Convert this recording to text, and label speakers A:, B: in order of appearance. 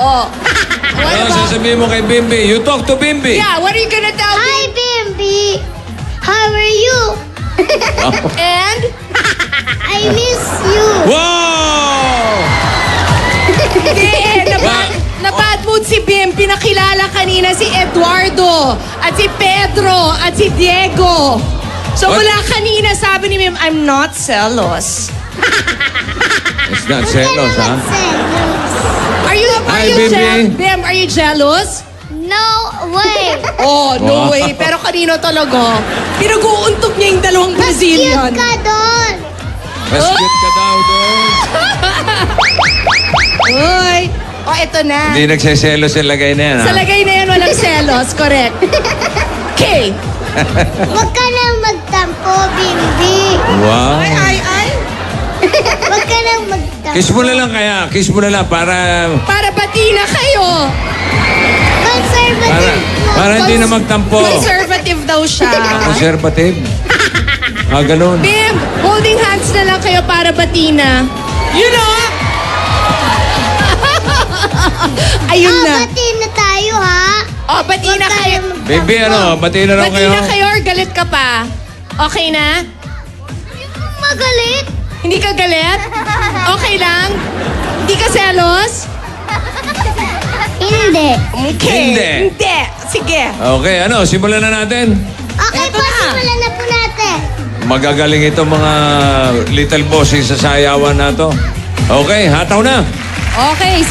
A: Oh. What
B: Ano
A: about...
B: sasabihin mo kay Bimbi? You talk to Bimbi.
A: Yeah, what are you gonna tell me?
C: Hi, Bimbi. How are you?
A: And?
C: I miss you.
B: Wow!
A: Hindi, na-bad mood si Bim. Pinakilala kanina si Eduardo, at si Pedro, at si Diego. So
B: What?
A: mula kanina sabi ni Bim, I'm not jealous.
B: It's not selos, ha?
A: Are you
B: Hi,
A: jealous?
B: Bim.
A: Bim, are you jealous?
C: No way.
A: Oh, no
B: Wow.
A: way. Pero kanino talaga? Pinag-uuntog niya yung dalawang
C: Cute
A: Brazilian.
C: ka doon.
B: Mas cute ka daw doon.
A: Uy. Oh, eto na.
B: Hindi nagseselos yung lagay na yan, ha?
A: Sa lagay na yan, walang selos. Correct. Okay.
C: Huwag ka nang magtampo, Bimbi.
B: Wow.
A: Ay.
C: Huwag ka nang magtampo.
B: Kiss mo na lang kaya. Kiss mo na lang para...
A: Para bati na kayo.
C: Conservative mo.
B: Para hindi na magtampo.
A: Conservative daw siya.
B: Conservative. Ganun.
A: Bim, holding hands na lang kayo para bati na. You know? Ayun na.
C: Bati na tayo, ha?
A: Oh, bati na
C: Huwag
A: kayo.
C: kayong magtampo.
B: Baby, ano? Bati na raw
A: Bati
B: kayo.
A: na kayo or galit ka pa? Okay na?
C: Magalit?
A: Hindi ka galit? Okay lang? Hindi ka selos?
C: Hindi.
A: Okay.
B: Hindi.
A: Sige.
B: Okay, ano? Simulan na natin.
C: Okay
A: Eto
C: po,
A: na.
C: simulan na po natin.
B: Magagaling itong mga little bosses sa sayawan na to. Okay, hataw na.
A: Okay.